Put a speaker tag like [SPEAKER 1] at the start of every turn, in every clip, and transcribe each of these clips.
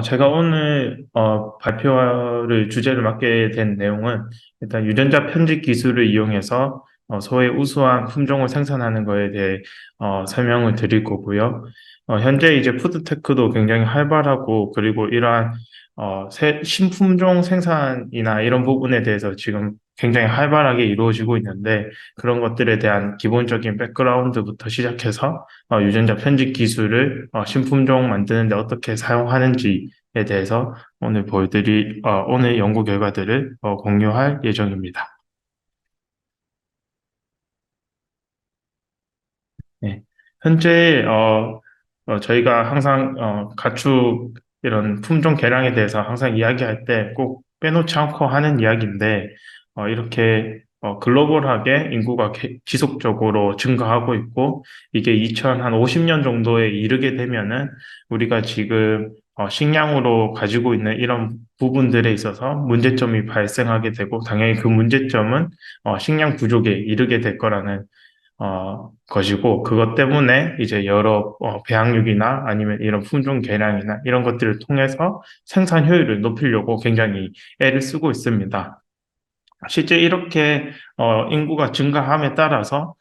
[SPEAKER 1] 제가 오늘 발표를 주제를 맡게 된 내용은 일단 유전자 편집 기술을 이용해서 소의 우수한 품종을 생산하는 것에 대해 설명을 드릴 거고요. 현재 이제 푸드테크도 굉장히 활발하고 그리고 이러한 신품종 생산이나 이런 부분에 대해서 지금 굉장히 활발하게 이루어지고 있는데 그런 것들에 대한 기본적인 백그라운드부터 시작해서 유전자 편집 기술을 신품종 만드는데 어떻게 사용하는지에 대해서 오늘 연구 결과들을 공유할 예정입니다. 네. 현재 저희가 항상 가축 이런 품종 개량에 대해서 항상 이야기할 때 꼭 빼놓지 않고 하는 이야기인데 이렇게 글로벌하게 인구가 지속적으로 증가하고 있고 이게 2050년 정도에 이르게 되면은 우리가 지금 식량으로 가지고 있는 이런 부분들에 있어서 문제점이 발생하게 되고 당연히 그 문제점은 식량 부족에 이르게 될 거라는 것이고, 그것 때문에 이제 여러 배양육이나 아니면 이런 품종 개량이나 이런 것들을 통해서 생산 효율을 높이려고 굉장히 애를 쓰고 있습니다. 실제 이렇게 인구가 증가함에 따라서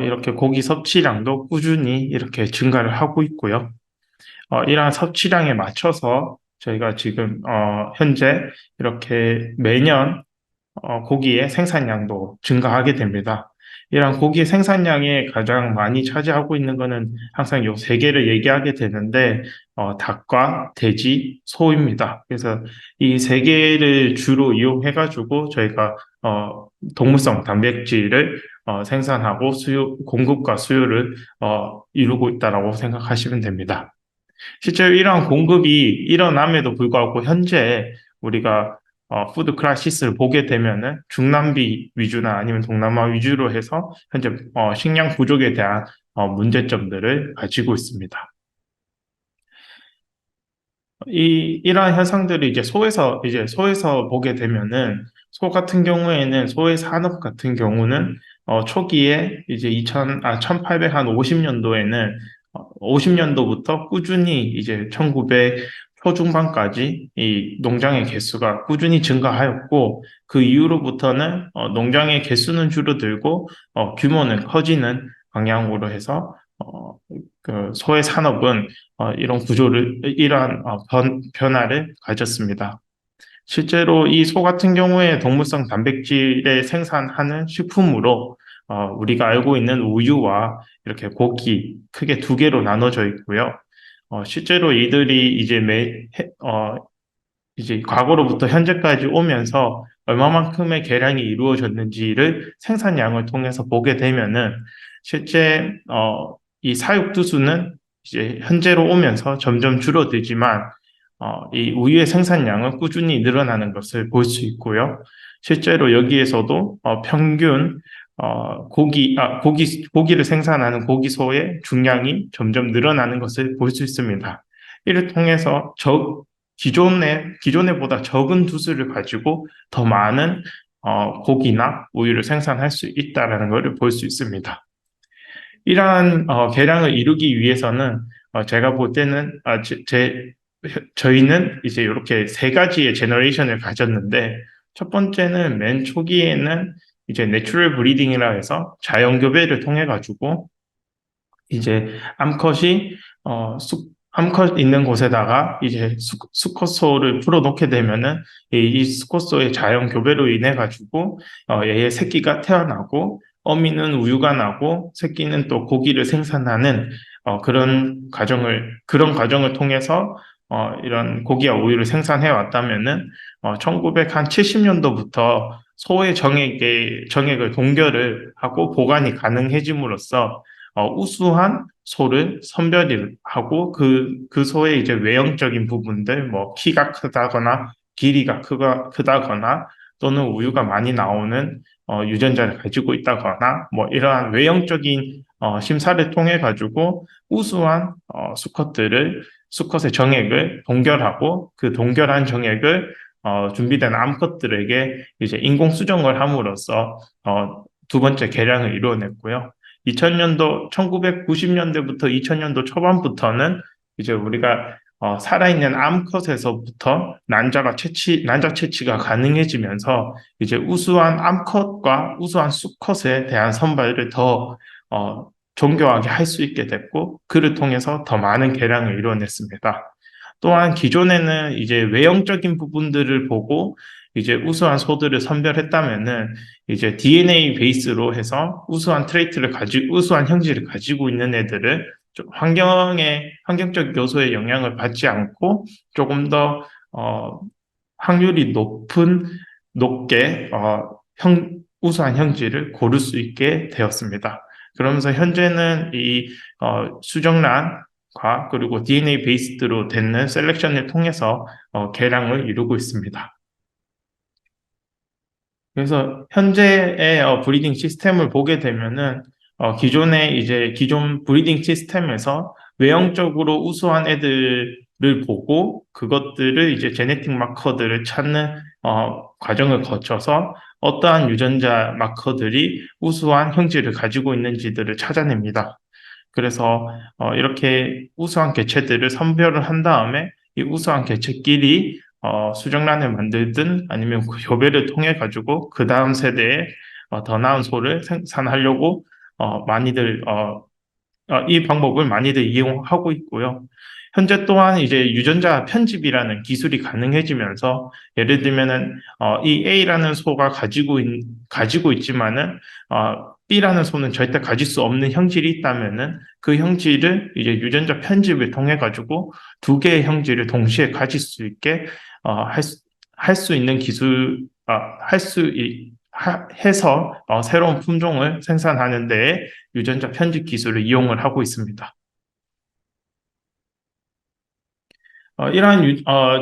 [SPEAKER 1] 이렇게 고기 섭취량도 꾸준히 이렇게 증가를 하고 있고요. 이러한 섭취량에 맞춰서 저희가 지금 현재 이렇게 매년 고기의 생산량도 증가하게 됩니다. 이런 고기 생산량에 가장 많이 차지하고 있는 것은 항상 요 세 개를 얘기하게 되는데, 닭과 돼지, 소입니다. 그래서 이 세 개를 주로 이용해가지고 저희가 동물성 단백질을 생산하고 공급과 수요를 이루고 있다라고 생각하시면 됩니다. 실제로 이러한 공급이 일어남에도 불구하고 현재 우리가 푸드 크라이시스를 보게 되면은 중남미 위주나 아니면 동남아 위주로 해서 현재 식량 부족에 대한 문제점들을 가지고 있습니다. 이러한 현상들이 이제 소에서 보게 되면은 소 같은 경우에는 소의 산업 같은 경우는 초기에 이제 1850년도에는 50년도부터 꾸준히 이제 1900 초중반까지 이 농장의 개수가 꾸준히 증가하였고 그 이후로부터는 농장의 개수는 줄어들고 규모는 커지는 방향으로 해서 그 소의 산업은 이러한 변화를 가졌습니다. 실제로 이 소 같은 경우에 동물성 단백질을 생산하는 식품으로 우리가 알고 있는 우유와 이렇게 고기 크게 두 개로 나눠져 있고요. 실제로 이들이 이제 과거로부터 현재까지 오면서 얼마만큼의 개량이 이루어졌는지를 생산량을 통해서 보게 되면은 실제 이 사육두수는 이제 현재로 오면서 점점 줄어들지만 이 우유의 생산량은 꾸준히 늘어나는 것을 볼 수 있고요. 실제로 여기에서도 평균 고기를 생산하는 고기소의 중량이 점점 늘어나는 것을 볼 수 있습니다. 이를 통해서 기존에 보다 적은 두수를 가지고 더 많은 고기나 우유를 생산할 수 있다라는 것을 볼 수 있습니다. 이러한 개량을 이루기 위해서는 제가 볼 때는 저희는 이제 이렇게 세 가지의 제너레이션을 가졌는데 첫 번째는 맨 초기에는 이제 내추럴 브리딩이라 해서 자연 교배를 통해 가지고 이제 암컷이 암컷 있는 곳에다가 이제 수컷소를 풀어놓게 되면은 이 수컷소의 자연 교배로 인해 가지고 얘의 새끼가 태어나고 어미는 우유가 나고 새끼는 또 고기를 생산하는 그런 과정을 통해서 이런 고기와 우유를 생산해 왔다면은 1970년도부터 소의 정액을 동결을 하고 보관이 가능해짐으로써 우수한 소를 선별을 하고 그 소의 이제 외형적인 부분들, 뭐 키가 크다거나 길이가 크다거나 또는 우유가 많이 나오는 유전자를 가지고 있다거나 뭐 이러한 외형적인 심사를 통해 가지고 우수한 수컷의 정액을 동결하고 그 동결한 정액을 준비된 암컷들에게 이제 인공 수정을 함으로써 두 번째 개량을 이루어냈고요. 1990년대부터 2000년도 초반부터는 이제 우리가 살아있는 암컷에서부터 난자 채취가 가능해지면서 이제 우수한 암컷과 우수한 수컷에 대한 선발을 더 정교하게 할 수 있게 됐고, 그를 통해서 더 많은 개량을 이뤄냈습니다. 또한 기존에는 이제 외형적인 부분들을 보고 이제 우수한 소들을 선별했다면은 이제 DNA 베이스로 해서 우수한 형질을 가지고 있는 애들을 좀 환경적 요소의 영향을 받지 않고 조금 더 확률이 높게 우수한 형질을 고를 수 있게 되었습니다. 그러면서 현재는 이 수정란과 그리고 DNA 베이스드로 되는 셀렉션을 통해서 개량을 이루고 있습니다. 그래서 현재의 브리딩 시스템을 보게 되면은 기존 브리딩 시스템에서 외형적으로 우수한 애들을 보고 그것들을 이제 제네틱 마커들을 찾는 과정을 거쳐서 어떠한 유전자 마커들이 우수한 형질을 가지고 있는지들을 찾아냅니다. 그래서 이렇게 우수한 개체들을 선별을 한 다음에 이 우수한 개체끼리 수정란을 만들든 아니면 그 교배를 통해 가지고 그 다음 세대에 더 나은 소를 생산하려고 이 방법을 많이들 이용하고 있고요. 현재 또한 이제 유전자 편집이라는 기술이 가능해지면서 예를 들면은 이 A라는 소가 가지고 있지만은 B라는 소는 절대 가질 수 없는 형질이 있다면은 그 형질을 이제 유전자 편집을 통해 가지고 두 개의 형질을 동시에 가질 수 있게 할 수 있는 해서 새로운 품종을 생산하는 데에 유전자 편집 기술을 이용을 하고 있습니다.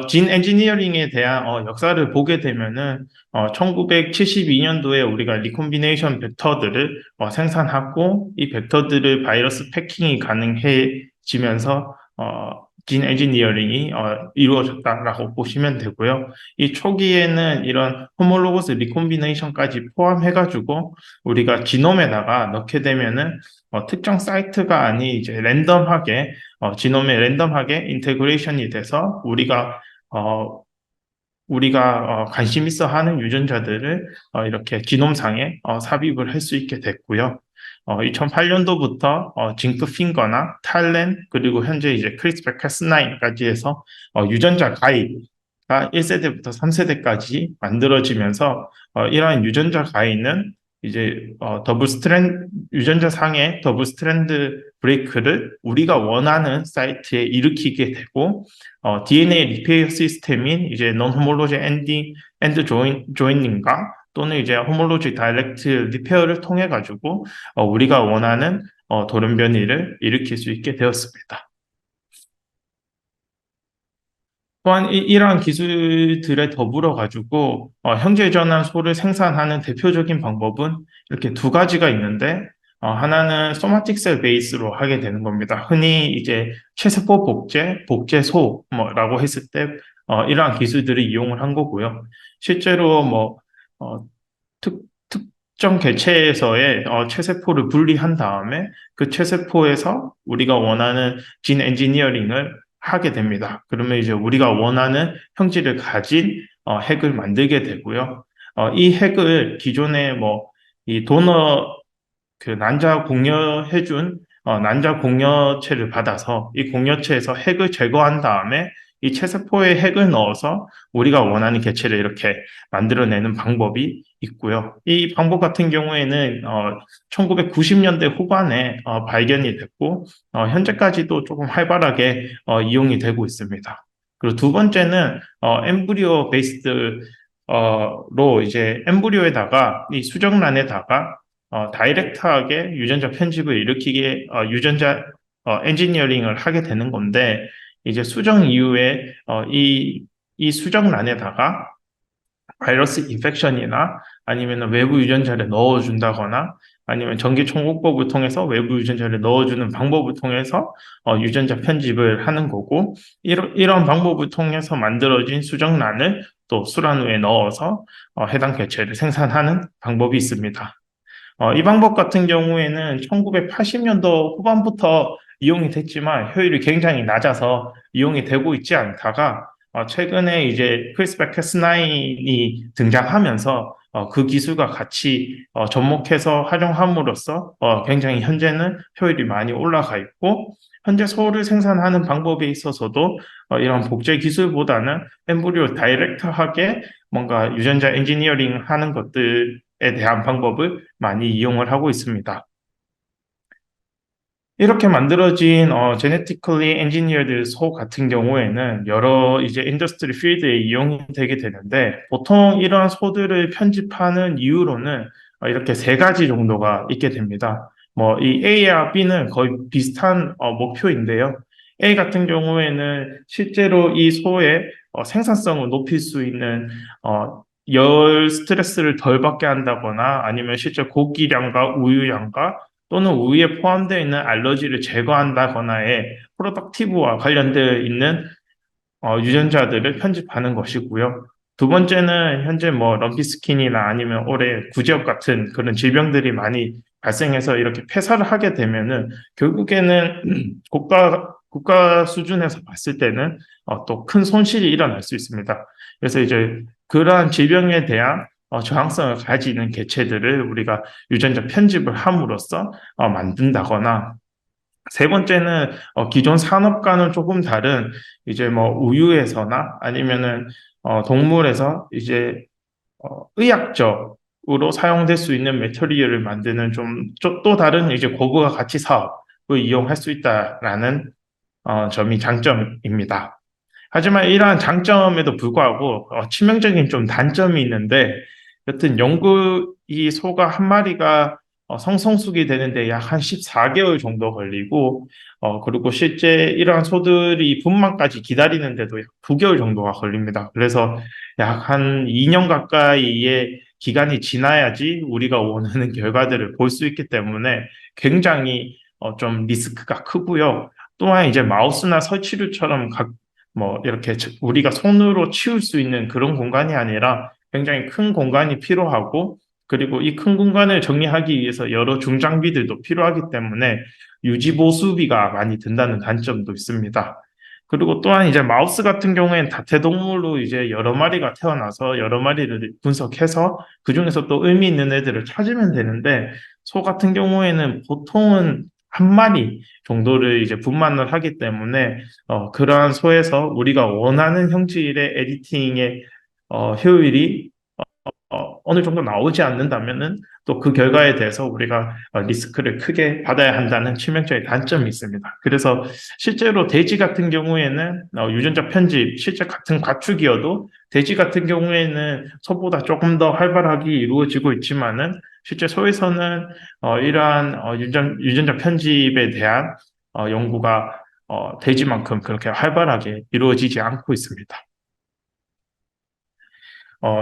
[SPEAKER 1] 진 엔지니어링에 대한 역사를 보게 되면은 1972년도에 우리가 리콤비네이션 벡터들을 생산하고 이 벡터들을 바이러스 패킹이 가능해지면서 진 엔지니어링이 이루어졌다라고 보시면 되고요. 이 초기에는 이런 호몰로거스 리콤비네이션까지 포함해가지고 우리가 지놈에다가 넣게 되면은 특정 사이트가 아닌 이제 지놈에 랜덤하게 인테그레이션이 돼서 우리가 관심 있어 하는 유전자들을 이렇게 지놈상에 삽입을 할 수 있게 됐고요. 2008년도부터 징크핑거나 탈렌 그리고 현재 이제 크리스퍼-cas9까지 해서 유전자 가위가 1세대부터 3세대까지 만들어지면서 이러한 유전자 가위는 이제 유전자상의 더블 스트랜드 브레이크를 우리가 원하는 사이트에 일으키게 되고 DNA 리페어 시스템인 이제 non homology end joining과 또는 이제 homology direct repair를 통해 가지고 우리가 원하는 돌연변이를 일으킬 수 있게 되었습니다. 또한 이러한 기술들에 더불어 가지고 형제전환 소를 생산하는 대표적인 방법은 이렇게 두 가지가 있는데 하나는 소마틱 셀 베이스로 하게 되는 겁니다. 흔히 이제 체세포 복제소 뭐라고 했을 때 이러한 기술들을 이용을 한 거고요. 실제로 어, 특, 특정 개체에서의 체세포를 분리한 다음에 그 체세포에서 우리가 원하는 진 엔지니어링을 하게 됩니다. 그러면 이제 우리가 원하는 형질을 가진 핵을 만들게 되고요. 이 핵을 기존에 이 도너 그 난자 공여체를 받아서 이 공여체에서 핵을 제거한 다음에 이 체세포에 핵을 넣어서 우리가 원하는 개체를 이렇게 만들어내는 방법이 있고요. 이 방법 같은 경우에는 1990년대 후반에 발견이 됐고 현재까지도 조금 활발하게 이용이 되고 있습니다. 그리고 두 번째는 엠브리오 베이스드로 이제 엠브리오에다가 이 수정란에다가 다이렉트하게 유전자 편집을 유전자 엔지니어링을 하게 되는 건데 이제 수정 이후에 이 수정란에다가 바이러스 인펙션이나 아니면 외부 유전자를 넣어준다거나 아니면 전기 총국법을 통해서 외부 유전자를 넣어주는 방법을 통해서 유전자 편집을 하는 거고 이런 방법을 통해서 만들어진 수정란을 또 수란후에 넣어서 해당 개체를 생산하는 방법이 있습니다. 이 방법 같은 경우에는 1980년도 후반부터 이용이 됐지만 효율이 굉장히 낮아서 이용이 되고 있지 않다가 최근에 이제 크리스퍼 캐스9이 등장하면서 그 기술과 같이 접목해서 활용함으로써 굉장히 현재는 효율이 많이 올라가 있고 현재 소를 생산하는 방법에 있어서도 이런 복제 기술보다는 엠브리오 다이렉트하게 뭔가 유전자 엔지니어링 하는 것들에 대한 방법을 많이 이용을 하고 있습니다. 이렇게 만들어진 genetically engineered 소 같은 경우에는 여러 이제 인더스트리 필드에 이용이 되게 되는데 보통 이러한 소들을 편집하는 이유로는 이렇게 세 가지 정도가 있게 됩니다. 뭐 이 A와 B는 거의 비슷한 목표인데요. A 같은 경우에는 실제로 이 소의 생산성을 높일 수 있는 열 스트레스를 덜 받게 한다거나 아니면 실제 고기량과 우유량과 또는 우유에 포함되어 있는 알러지를 제거한다거나의 프로덕티브와 관련되어 있는 유전자들을 편집하는 것이고요. 두 번째는 현재 뭐 럼피스킨이나 아니면 올해 구제역 같은 그런 질병들이 많이 발생해서 이렇게 폐사를 하게 되면은 결국에는 국가 수준에서 봤을 때는 또 큰 손실이 일어날 수 있습니다. 그래서 이제 그러한 질병에 대한 저항성을 가지는 개체들을 우리가 유전자 편집을 함으로써 만든다거나 세 번째는 기존 산업과는 조금 다른 이제 뭐 우유에서나 아니면은 동물에서 이제 의학적으로 사용될 수 있는 메터리얼을 만드는 좀 또 다른 이제 고부가 가치 사업을 이용할 수 있다라는 점이 장점입니다. 하지만 이러한 장점에도 불구하고 치명적인 좀 단점이 있는데 여튼 이 소가 한 마리가 성성숙이 되는데 약 한 14개월 정도 걸리고 그리고 실제 이러한 소들이 분만까지 기다리는데도 약 9개월 정도가 걸립니다. 그래서 약 한 2년 가까이의 기간이 지나야지 우리가 원하는 결과들을 볼 수 있기 때문에 굉장히 좀 리스크가 크고요. 또한 이제 마우스나 설치류처럼 뭐 이렇게 우리가 손으로 치울 수 있는 그런 공간이 아니라 굉장히 큰 공간이 필요하고 그리고 이 큰 공간을 정리하기 위해서 여러 중장비들도 필요하기 때문에 유지 보수비가 많이 든다는 단점도 있습니다. 그리고 또한 이제 마우스 같은 경우에는 다태동물로 이제 여러 마리가 태어나서 여러 마리를 분석해서 그중에서 또 의미 있는 애들을 찾으면 되는데 소 같은 경우에는 보통은 한 마리 정도를 이제 분만을 하기 때문에 그러한 소에서 우리가 원하는 형질의 에디팅의 효율이 어느 정도 나오지 않는다면은 또 그 결과에 대해서 우리가 리스크를 크게 받아야 한다는 치명적인 단점이 있습니다. 그래서 실제로 돼지 같은 경우에는 유전자 편집, 실제 같은 가축이어도 돼지 같은 경우에는 소보다 조금 더 활발하게 이루어지고 있지만은 실제 소에서는 이러한 유전자 편집에 대한 연구가 돼지만큼 그렇게 활발하게 이루어지지 않고 있습니다.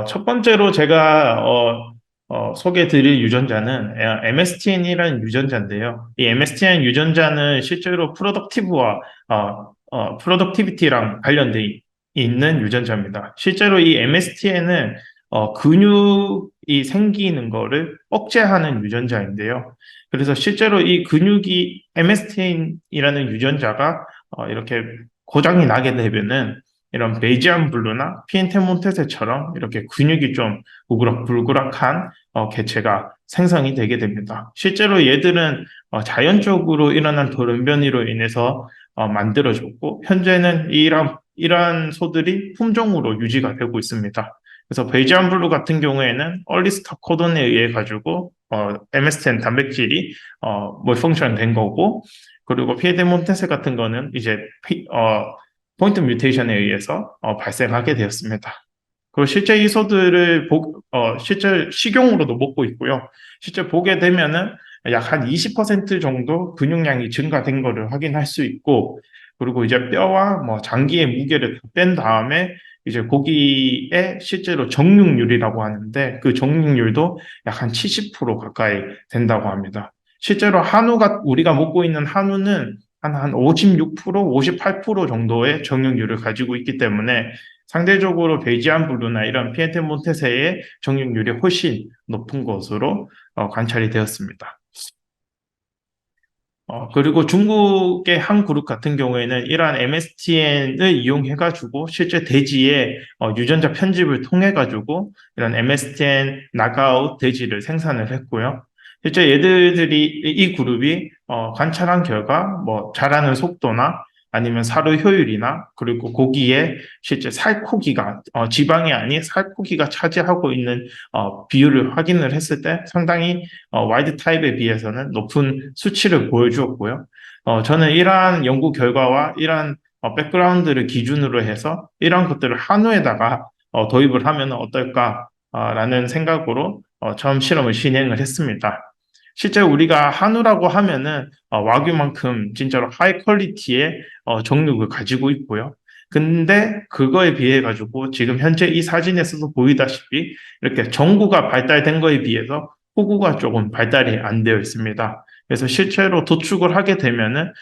[SPEAKER 1] 첫 번째로 제가 소개해 드릴 유전자는 MSTN이라는 유전자인데요. 이 MSTN 유전자는 실제로 프로덕티비티랑 관련돼 있는 유전자입니다. 실제로 이 MSTN은 근육이 생기는 거를 억제하는 유전자인데요. 그래서 실제로 이 근육이 MSTN이라는 유전자가 이렇게 고장이 나게 되면은 이런 베이지안 블루나 피엔테몬테세처럼 이렇게 근육이 좀 우그락불그락한 개체가 생성이 되게 됩니다. 실제로 얘들은 자연적으로 일어난 돌연변이로 인해서 만들어졌고 현재는 이러한 소들이 품종으로 유지가 되고 있습니다. 그래서 베이지안 블루 같은 경우에는 얼리스타 코돈에 의해 가지고 MSTN 단백질이 몰펑션 된 거고 그리고 피에데몬테세 같은 거는 이제 포인트 뮤테이션에 의해서 발생하게 되었습니다. 그리고 실제 이 소들을 실제 식용으로도 먹고 있고요. 실제 보게 되면은 약 한 20% 정도 근육량이 증가된 것을 확인할 수 있고, 그리고 이제 뼈와 뭐 장기의 무게를 뺀 다음에 이제 고기의 실제로 정육률이라고 하는데 그 정육률도 약 한 70% 가까이 된다고 합니다. 실제로 우리가 먹고 있는 한우는 한 56%, 58% 정도의 정육률을 가지고 있기 때문에 상대적으로 베이지안 블루나 이런 피에테몬테세의 정육률이 훨씬 높은 것으로 관찰이 되었습니다. 그리고 중국의 한 그룹 같은 경우에는 이러한 MSTN을 이용해가지고 실제 대지에 유전자 편집을 통해가지고 이런 MSTN 나가웃 대지를 생산을 했고요. 실제 얘들이 이 그룹이 관찰한 결과 뭐 자라는 속도나 아니면 사료 효율이나 그리고 고기에 실제 살코기가 지방이 아닌 살코기가 차지하고 있는 비율을 확인을 했을 때 상당히 와일드 타입에 비해서는 높은 수치를 보여주었고요. 저는 이러한 연구 결과와 이러한 백그라운드를 기준으로 해서 이러한 것들을 한우에다가 도입을 하면 어떨까라는 생각으로 처음 실험을 진행을 했습니다. 실제 우리가 한우라고 하면은 와규만큼 진짜로 하이 퀄리티의 정육을 가지고 있고요. 근데 그거에 비해 가지고 지금 현재 이 사진에서도 보이다시피 이렇게 전구가 발달된 거에 비해서 호구가 조금 발달이 안 되어 있습니다. 그래서 실제로 도축을 하게 되면은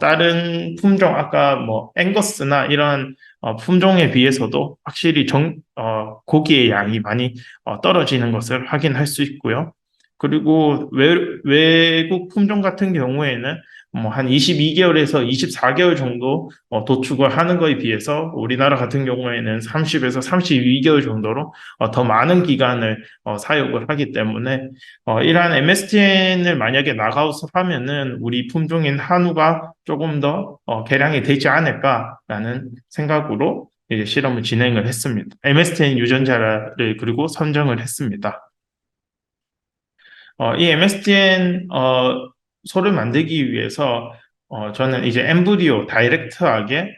[SPEAKER 1] 다른 품종 아까 뭐 앵거스나 이런 품종에 비해서도 확실히 고기의 양이 많이 떨어지는 것을 확인할 수 있고요. 그리고 외국 품종 같은 경우에는 뭐 한 22개월에서 24개월 정도 도축을 하는 거에 비해서 우리나라 같은 경우에는 30에서 32개월 정도로 더 많은 기간을 사육을 하기 때문에 이러한 MSTN을 만약에 나가웃을 하면은 우리 품종인 한우가 조금 더 개량이 되지 않을까라는 생각으로 이제 실험을 진행을 했습니다. MSTN 유전자를 그리고 선정을 했습니다. 이 MSDN 소를 만들기 위해서 저는 이제 엠브리오 다이렉트하게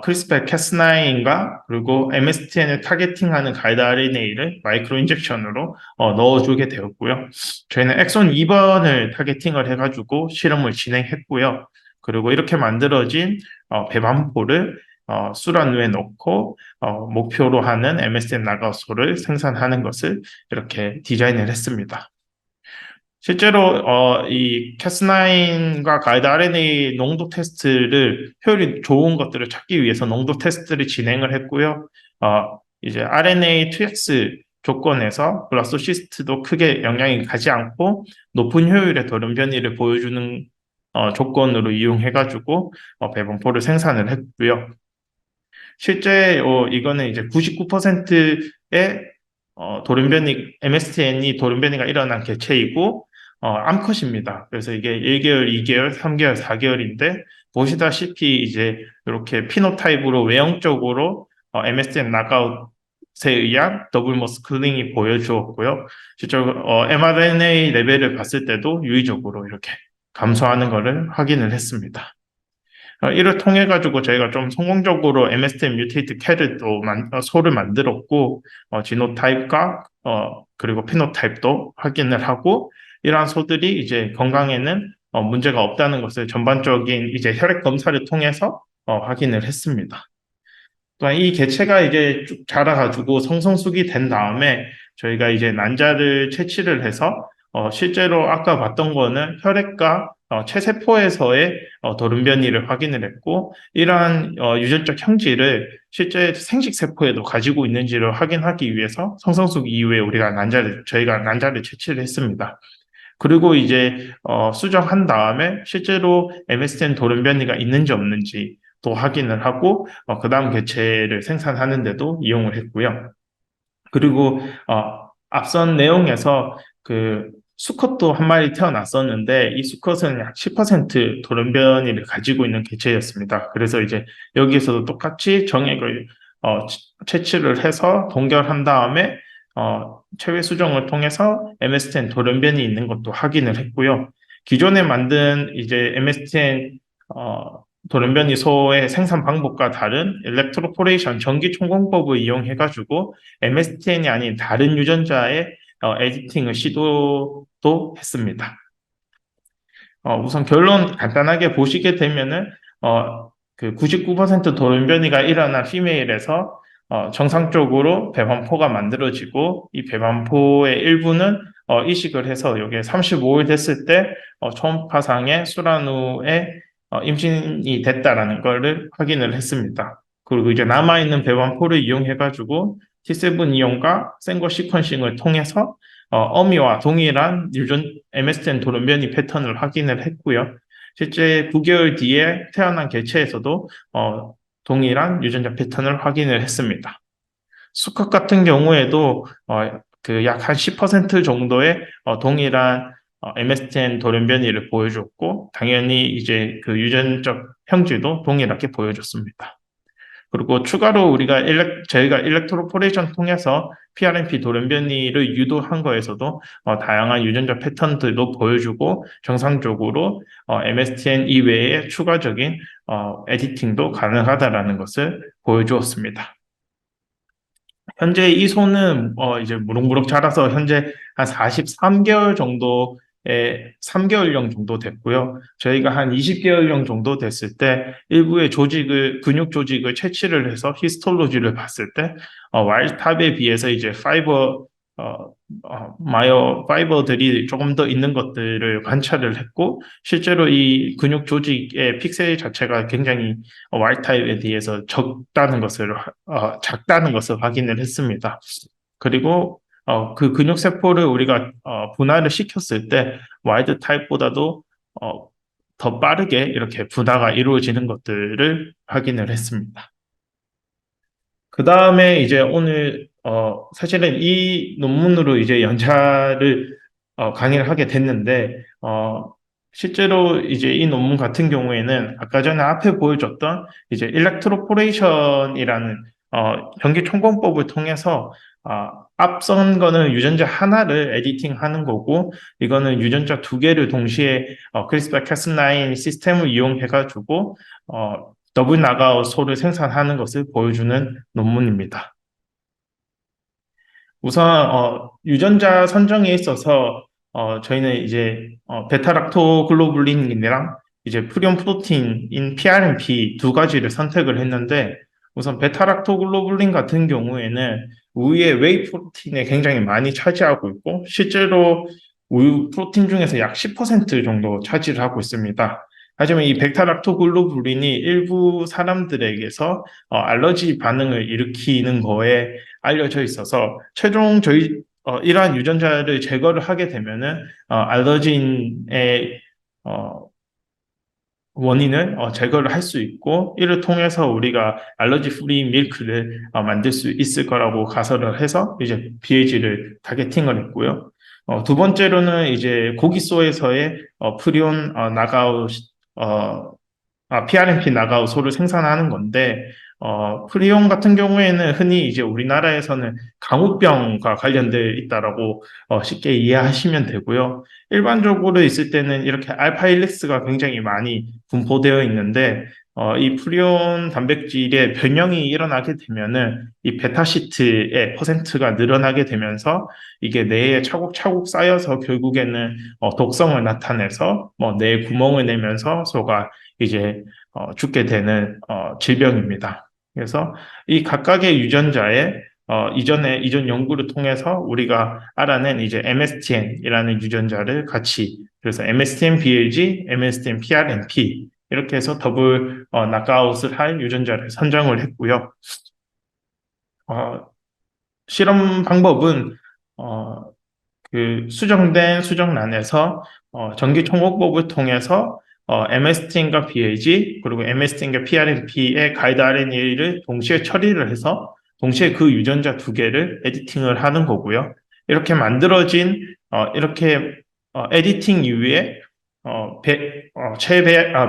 [SPEAKER 1] 크리스퍼 캐스9과 그리고 MSTN을 타겟팅하는 가이드 RNA를 마이크로 인젝션으로 넣어주게 되었고요. 저희는 엑손 2번을 타겟팅을 해가지고 실험을 진행했고요. 그리고 이렇게 만들어진 배반포를 수란우에 넣고 목표로 하는 MSDN 나가소를 생산하는 것을 이렇게 디자인을 했습니다. 실제로 이 캐스9과 가이드 RNA 농도 테스트를 효율이 좋은 것들을 찾기 위해서 농도 테스트를 진행을 했고요. 이제 RNA 2X 조건에서 블라스토시스트도 크게 영향이 가지 않고 높은 효율의 돌연변이를 보여주는 조건으로 이용해가지고 배분포를 생산을 했고요. 실제 이거는 이제 99%의 MSTN이 돌연변이가 일어난 개체이고 암컷입니다. 그래서 이게 1개월, 2개월, 3개월, 4개월인데 보시다시피 이제 이렇게 피노타입으로 외형적으로 MSTN 나가웃에 의한 더블 머스클링이 보여주었고요. 실제로 mRNA 레벨을 봤을 때도 유의적으로 이렇게 감소하는 것을 확인을 했습니다. 이를 통해 가지고 저희가 좀 성공적으로 MSTN 뮤테이트 캐를 또 소를 만들었고 지노타입과 그리고 피노타입도 확인을 하고 이러한 소들이 이제 건강에는 문제가 없다는 것을 전반적인 이제 혈액 검사를 통해서 확인을 했습니다. 또한 이 개체가 이제 쭉 자라가지고 성성숙이 된 다음에 저희가 이제 난자를 채취를 해서 실제로 아까 봤던 거는 혈액과 체세포에서의 돌연변이를 확인을 했고 이러한 유전적 형질을 실제 생식세포에도 가지고 있는지를 확인하기 위해서 성성숙 이후에 저희가 난자를 채취를 했습니다. 그리고 이제 수정한 다음에 실제로 MSN 돌연변이가 있는지 없는지 또 확인을 하고 그 다음 개체를 생산하는데도 이용을 했고요. 그리고 앞선 내용에서 그 수컷도 한 마리 태어났었는데 이 수컷은 약 10% 돌연변이를 가지고 있는 개체였습니다. 그래서 이제 여기에서도 똑같이 정액을 채취를 해서 동결한 다음에 체외 수정을 통해서 MSTN 돌연변이 있는 것도 확인을 했고요. 기존에 만든 이제 MSTN 돌연변이 소의 생산 방법과 다른 일렉트로포레이션 전기 총공법을 이용해가지고 MSTN이 아닌 다른 유전자의 에디팅을 시도도 했습니다. 우선 결론 간단하게 보시게 되면은 그 99% 돌연변이가 일어난 피메일에서 정상적으로 배반포가 만들어지고 이 배반포의 일부는 이식을 해서 여기에 35일 됐을 때 초음파상의 수란우에 임신이 됐다라는 것을 확인을 했습니다. 그리고 이제 남아있는 배반포를 이용해가지고 T7 이온과 생거 시퀀싱을 통해서 어미와 동일한 유전 MSTN 돌연변이 패턴을 확인을 했고요. 실제 9개월 뒤에 태어난 개체에서도 동일한 유전자 패턴을 확인을 했습니다. 수컷 같은 경우에도 그 약 한 10% 정도의 동일한 MSTN 돌연변이를 보여줬고 당연히 이제 그 유전적 형질도 동일하게 보여줬습니다. 그리고 추가로 저희가 일렉트로포레이션 통해서 PRNP 돌연변이를 유도한 거에서도 다양한 유전자 패턴들도 보여주고 정상적으로 MSTN 이외에 추가적인 에디팅도 가능하다라는 것을 보여주었습니다. 현재 이 소는 이제 무럭무럭 자라서 현재 한 43개월 정도의 3개월령 정도 됐고요. 저희가 한 20개월령 정도 됐을 때 일부의 근육 조직을 채취를 해서 히스톨로지를 봤을 때 와일드탑에 비해서 이제 마이오 파이버들이 조금 더 있는 것들을 관찰을 했고 실제로 이 근육 조직의 픽셀 자체가 굉장히 와일드 타입에 비해서 작다는 것을 확인을 했습니다. 그리고 그 근육 세포를 우리가 분할을 시켰을 때 와일드 타입보다도 더 빠르게 이렇게 분화가 이루어지는 것들을 확인을 했습니다. 그 다음에 이제 오늘 사실은 이 논문으로 이제 연차를 강의를 하게 됐는데 실제로 이제 이 논문 같은 경우에는 아까 전에 앞에 보여줬던 이제 일렉트로포레이션이라는 전기 총공법을 통해서 앞선 거는 유전자 하나를 에디팅하는 거고 이거는 유전자 두 개를 동시에 크리스파 캐스9 시스템을 이용해가지고 더블 나가웃 소를 생산하는 것을 보여주는 논문입니다. 우선 유전자 선정에 있어서 저희는 이제 베타락토글로불린이랑 이제 프리온 프로틴인 PRNP 두 가지를 선택을 했는데 우선 베타락토글로불린 같은 경우에는 우유의 웨이 프로틴에 굉장히 많이 차지하고 있고 실제로 우유 프로틴 중에서 약 10% 정도 차지를 하고 있습니다. 하지만 이 베타락토글로불린이 일부 사람들에게서 알러지 반응을 일으키는 거에 알려져 있어서 최종 이러한 유전자를 제거를 하게 되면은 알러진의 원인을 제거를 할 수 있고 이를 통해서 우리가 알러지 프리 밀크를 만들 수 있을 거라고 가설을 해서 이제 BAG를 타겟팅을 했고요. 두 번째로는 이제 고기소에서의 프리온 나가웃 PRNP 나가웃 소를 생산하는 건데 프리온 같은 경우에는 흔히 이제 우리나라에서는 강우병과 관련되어 있다라고 쉽게 이해하시면 되고요. 일반적으로 있을 때는 이렇게 알파일릭스가 굉장히 많이 분포되어 있는데 이 프리온 단백질의 변형이 일어나게 되면은 이 베타시트의 퍼센트가 늘어나게 되면서 이게 뇌에 차곡차곡 쌓여서 결국에는 독성을 나타내서 뇌에 구멍을 내면서 소가 이제 죽게 되는 질병입니다. 그래서 이 각각의 유전자의 이전 연구를 통해서 우리가 알아낸 이제 MSTN이라는 유전자를 같이 그래서 MSTN BLG, MSTN PRNP 이렇게 해서 더블 낙아웃을 할 유전자를 선정을 했고요. 실험 방법은 어, 그 수정된 수정란에서 전기 총호법을 통해서 MSTN과 BAG 그리고 MSTN과 PRNP의 가이드 RNA를 동시에 처리를 해서 동시에 그 유전자 두 개를 에디팅을 하는 거고요. 이렇게 만들어진 이렇게 에디팅 이후에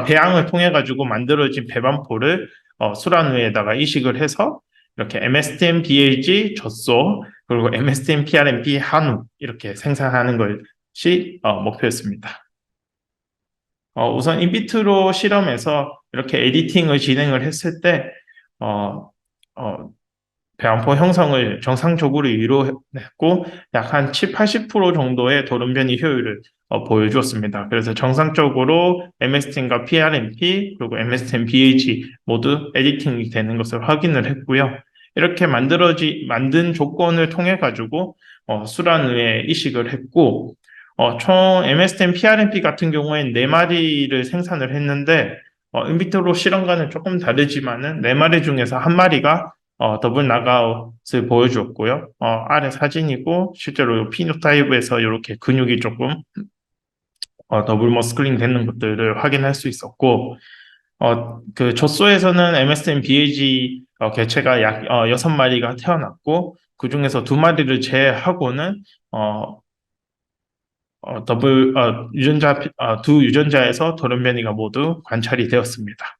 [SPEAKER 1] 배양을 통해 가지고 만들어진 배반포를 수란후에다가 이식을 해서 이렇게 MSTN BAG 젖소 그리고 MSTN PRNP 한우 이렇게 생산하는 것이 목표였습니다. 우선 인비트로 실험에서 이렇게 에디팅을 진행을 했을 때 어, 어, 배안포 형성을 정상적으로 이루어냈고 약 한 7, 80% 정도의 돌연변이 효율을 보여주었습니다. 그래서 정상적으로 MSTN과 PRNP 그리고 MSTN BAG 모두 에디팅이 되는 것을 확인을 했고요. 이렇게 만든 조건을 통해 가지고 수란후에 이식을 했고 총 MSTN PRNP 같은 경우에는 4마리를 생산을 했는데 인비트로 실험과는 조금 다르지만은 4마리 중에서 한 마리가 더블 나가웃을 보여주었고요. 아래 사진이고 실제로 피노타입에서 이렇게 근육이 조금 더블 머스클링 되는 것들을 확인할 수 있었고, 그 젖소에서는 MSM BAG 개체가 약 6마리가 태어났고, 그 중에서 2마리를 제외하고는 어, 두 유전자에서 돌연변이가 모두 관찰이 되었습니다.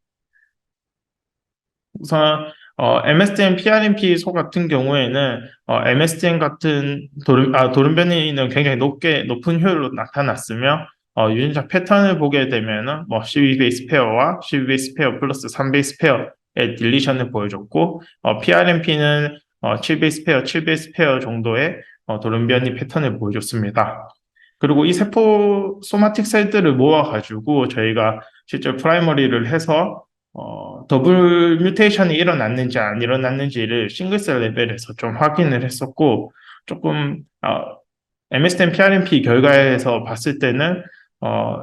[SPEAKER 1] 우선 MSTM, PRNP 소 같은 경우에는 MSTM 같은 돌연변이는 굉장히 높은 효율로 나타났으며 유전자 패턴을 보게 되면은 뭐 12 베이스 페어와 12 베이스 페어 플러스 3 베이스 페어의 딜리션을 보여줬고 PRNP는 7 베이스 페어, 7 베이스 페어 정도의 돌연변이 패턴을 보여줬습니다. 그리고 이 세포 소마틱 셀들을 모아가지고 저희가 실제 프라이머리를 해서 더블 뮤테이션이 일어났는지 안 일어났는지를 싱글셀 레벨에서 좀 확인을 했었고, 조금, MSTM PRNP 결과에서 봤을 때는,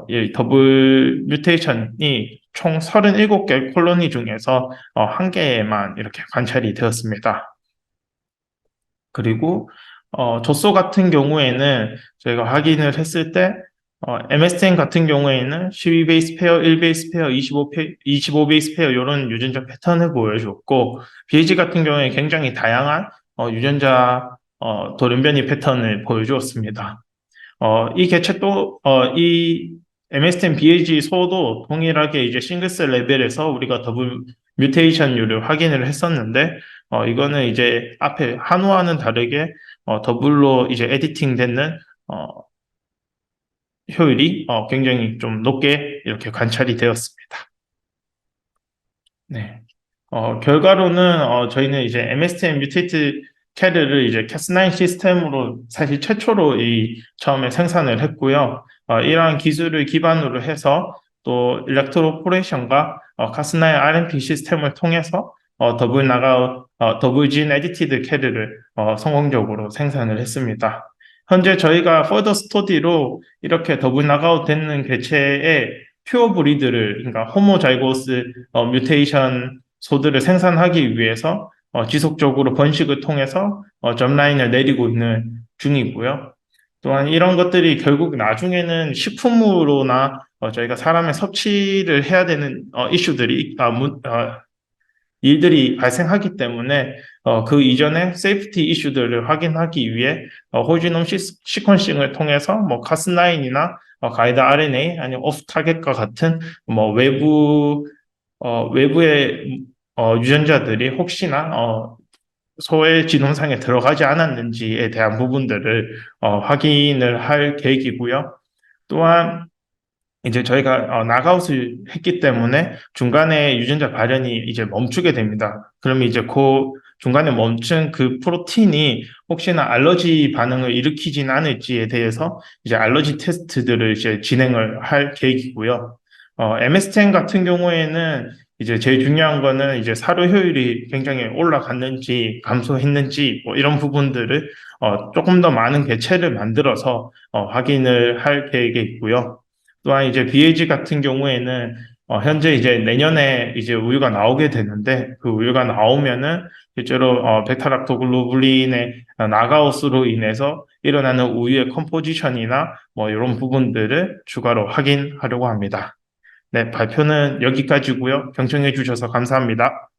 [SPEAKER 1] 이 더블 뮤테이션이 총 37개 콜로니 중에서 1개만 이렇게 관찰이 되었습니다. 그리고 젖소 같은 경우에는 저희가 확인을 했을 때 MSTN 같은 경우에는 12 베이스 페어, 1 베이스 페어, 25 베이스 페어 이런 유전자 패턴을 보여줬고 BAG 같은 경우에 굉장히 다양한 유전자 돌연변이 패턴을 보여주었습니다. 이 개체 이 MSTN BAG 소도 동일하게 이제 싱글셀 레벨에서 우리가 더블 뮤테이션율을 확인을 했었는데, 이거는 이제 앞에 한우와는 다르게, 더블로 이제 에디팅 되는, 효율이, 굉장히 좀 높게 이렇게 관찰이 되었습니다. 네. 결과로는 저희는 이제 MSTM 뮤테이트 캐리를 이제 캐스9 시스템으로 사실 최초로 처음에 생산을 했고요. 이러한 기술을 기반으로 해서 또 일렉트로포레이션과 캐스9 RNP 시스템을 통해서 더블 진 에디티드 캐리를 성공적으로 생산을 했습니다. 현재 저희가 퍼더 스터디로 이렇게 더블 나가웃 되는 개체의 퓨어 브리드를, 그러니까 호모자이고스 뮤테이션 소들을 생산하기 위해서 지속적으로 번식을 통해서 점라인을 내리고 있는 중이고요. 또한 이런 것들이 결국 나중에는 식품으로나 저희가 사람의 섭취를 해야 되는 일들이 발생하기 때문에 그 이전에 세이프티 이슈들을 확인하기 위해 홀지놈 시퀀싱을 통해서 뭐 카스9이나 가이드 RNA 아니면 오프 타겟과 같은 뭐 외부의 유전자들이 혹시나 소의 지nom상에 들어가지 않았는지에 대한 부분들을 확인을 할 계획이고요. 또한 이제 저희가 나가웃을 했기 때문에 중간에 유전자 발현이 이제 멈추게 됩니다. 그러면 이제 그 중간에 멈춘 그 프로틴이 혹시나 알러지 반응을 일으키진 않을지에 대해서 이제 알러지 테스트들을 이제 진행을 할 계획이고요. MSTN 같은 경우에는 이제 제일 중요한 거는 이제 사료 효율이 굉장히 올라갔는지 감소했는지 뭐 이런 부분들을 조금 더 많은 개체를 만들어서 확인을 할 계획에 있고요. 또한 이제 BAG 같은 경우에는 현재 이제 내년에 이제 우유가 나오게 되는데 그 우유가 나오면은 실제로 베타락토글로불린의 나가웃으로 인해서 일어나는 우유의 컴포지션이나 뭐 이런 부분들을 추가로 확인하려고 합니다. 네, 발표는 여기까지고요. 경청해 주셔서 감사합니다.